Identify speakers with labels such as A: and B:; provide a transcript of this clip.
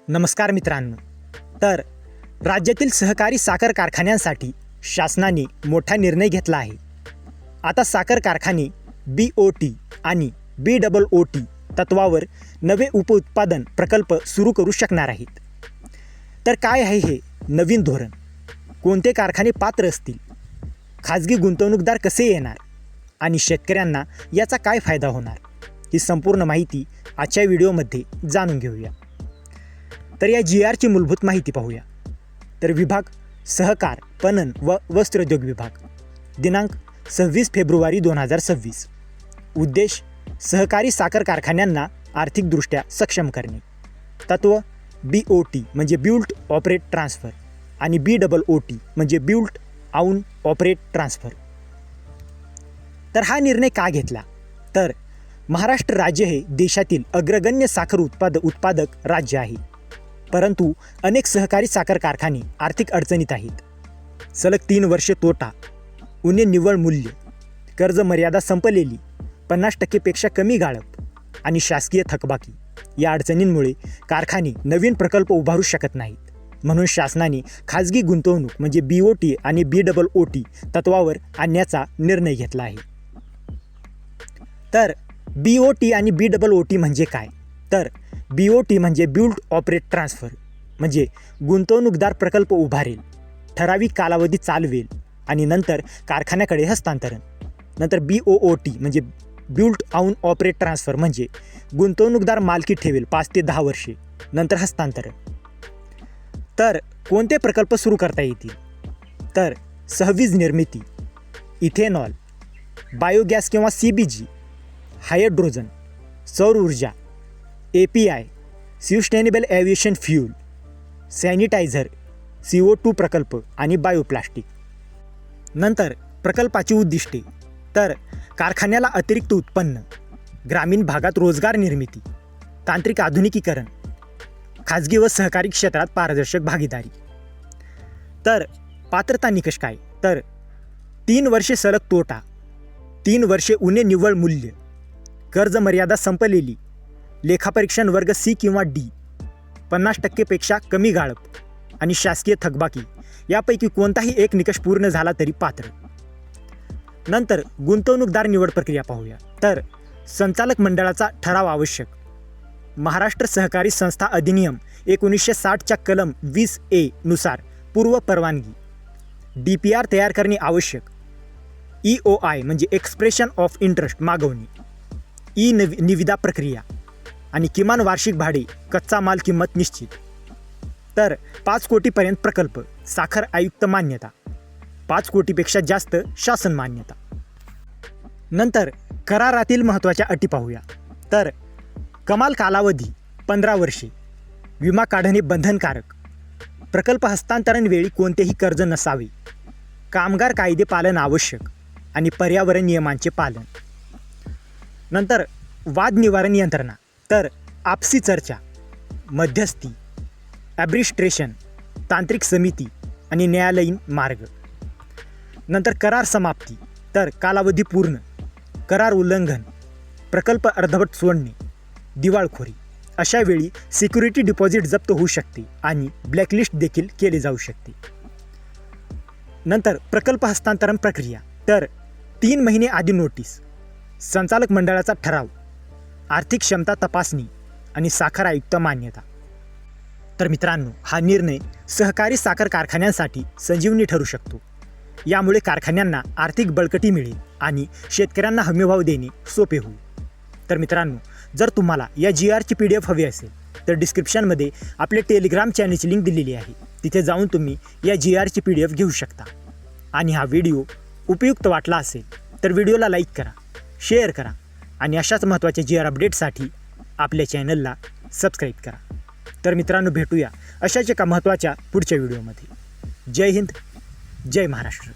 A: नमस्कार मित्रांनो. तर राज्यातील सहकारी साखर कारखान्यांसाठी शासनाने मोठा निर्णय घेतला आहे. आता साखर कारखाने BOT आणि BOOT तत्वावर नवे उपउत्पादन प्रकल्प सुरू करू शकणार आहेत. तर काय आहे हे नवीन धोरण? कोणते कारखाने पात्र असतील? खाजगी गुंतवणूकदार कसे येणार? आणि शेतकऱ्यांना याचा काय फायदा होणार? ही संपूर्ण माहिती आजच्या व्हिडिओमध्ये जाणून घेऊया. तर या GRची मूलभूत माहिती पाहूया. तर विभाग सहकार, पणन व वस्त्रोद्योग विभाग, दिनांक 26 फेब्रुवारी 2026. उद्देश सहकारी साखर कारखान्यांना आर्थिकदृष्ट्या सक्षम करणे. तत्व BOT म्हणजे बिल्ट ऑपरेट ट्रान्सफर आणि BOOT म्हणजे बिल्ट आउन ऑपरेट ट्रान्सफर. तर हा निर्णय का घेतला? तर महाराष्ट्र राज्य हे देशातील अग्रगण्य साखर उत्पादक राज्य आहे. परंतु अनेक सहकारी साखर कारखाने आर्थिक अडचणीत आहेत. सलग 3 वर्षे तोटा, उणे निव्वळ मूल्य, कर्ज मर्यादा संपलेली, 50% पेक्षा कमी गाळप आणि शासकीय थकबाकी या अडचणींमुळे कारखाने नवीन प्रकल्प उभारू शकत नाहीत. म्हणून शासनाने खाजगी गुंतवणूक म्हणजे BOT आणि BOOT तत्वावर आणण्याचा निर्णय घेतला आहे. तर BOT आणि BOOT म्हणजे काय? तर BOT म्हणजे बिल्ट ऑपरेट ट्रान्सफर म्हणजे गुंतवणूकदार प्रकल्प उभारेल, ठराविक कालावधी चालवेल आणि नंतर कारखान्याकडे हस्तांतरण. नंतर BOOT म्हणजे बिल्ट आउन ऑपरेट ट्रान्सफर म्हणजे गुंतवणूकदार मालकी ठेवेल 5 ते 10 वर्षे, नंतर हस्तांतरण. तर कोणते प्रकल्प सुरू करता येतील? तर सहवीज निर्मिती, इथेनॉल, बायोगॅस किंवा CBG, हायड्रोजन, सौर ऊर्जा, API, sustainable aviation fuel, sanitiser, CO2 प्रकल्प आणि बायोप्लास्टिक. नंतर प्रकल्पाची उद्दिष्टे. तर कारखान्याला अतिरिक्त उत्पन्न, ग्रामीण भागात रोजगार निर्मिती, तांत्रिक आधुनिकीकरण, खाजगी व सहकारी क्षेत्रात पारदर्शक भागीदारी. तर पात्रता निकष काय? तर 3 वर्षे सलग तोटा, 3 वर्षे उणे निव्वळ मूल्य, कर्ज मर्यादा संपलेली, लेखापरीक्षण वर्ग C किंवा D, 50% पेक्षा कमी गाळप आणि शासकीय थकबाकी यापैकी कोणताही एक निकष पूर्ण झाला तरी पात्र. नंतर गुंतवणूकदार निवड प्रक्रिया पाहूया. तर संचालक मंडळाचा ठराव आवश्यक. महाराष्ट्र सहकारी संस्था अधिनियम 1960च्या कलम 20A नुसार पूर्व परवानगी. DPR तयार करणे आवश्यक. EOI म्हणजे एक्सप्रेशन ऑफ इंटरेस्ट मागवणे. निविदा प्रक्रिया आणि किमान वार्षिक भाडे, कच्चा माल किंमत निश्चित. तर 5 कोटीपर्यंत प्रकल्प, साखर आयुक्त मान्यता, 5 कोटीपेक्षा जास्त शासन मान्यता. नंतर करारातील महत्त्वाच्या अटी पाहूया. तर कमाल कालावधी 15 वर्षे, विमा काढणे बंधनकारक, प्रकल्प हस्तांतरण वेळी कोणतेही कर्ज नसावे, कामगार कायदे पालन आवश्यक आणि पर्यावरण नियमांचे पालन. नंतर वाद निवारण यंत्रणा. तर आपसी चर्चा, मध्यस्थी, ॲब्रिस्ट्रेशन, तांत्रिक समिती आणि न्यायालयीन मार्ग. नंतर करार समाप्ती. तर कालावधी पूर्ण, करार उल्लंघन, प्रकल्प अर्धवट सोडणे, दिवाळखोरी अशा वेळी सिक्युरिटी डिपॉझिट जप्त होऊ शकते आणि ब्लॅकलिस्ट देखील केले जाऊ शकते. नंतर प्रकल्प हस्तांतरण प्रक्रिया. तर 3 महिने आधी नोटीस, संचालक मंडळाचा ठराव, आर्थिक क्षमता तपासणी आणि साखर आयुक्त मान्यता. तर मित्रांनो, हा निर्णय सहकारी साखर कारखान्यांसाठी संजीवनी ठरू शकतो. यामुळे कारखान्यांना आर्थिक बळकटी मिळेल आणि शेतकऱ्यांना हमीभाव देणे सोपे होईल. तर मित्रांनो, जर तुम्हाला या GRची PDF हवी असेल तर डिस्क्रिप्शनमध्ये आपले टेलिग्राम चॅनलची लिंक दिलेली आहे. तिथे जाऊन तुम्ही या GRची PDF घेऊ शकता. आणि हा व्हिडिओ उपयुक्त वाटला असेल तर व्हिडिओला लाईक करा, शेअर करा आणि अशाच महत्त्वाच्या GR अपडेटसाठी आपल्या चॅनलला सबस्क्राईब करा. तर मित्रांनो, भेटूया अशाच एका महत्त्वाच्या पुढच्या व्हिडिओमध्ये. जय हिंद, जय महाराष्ट्र.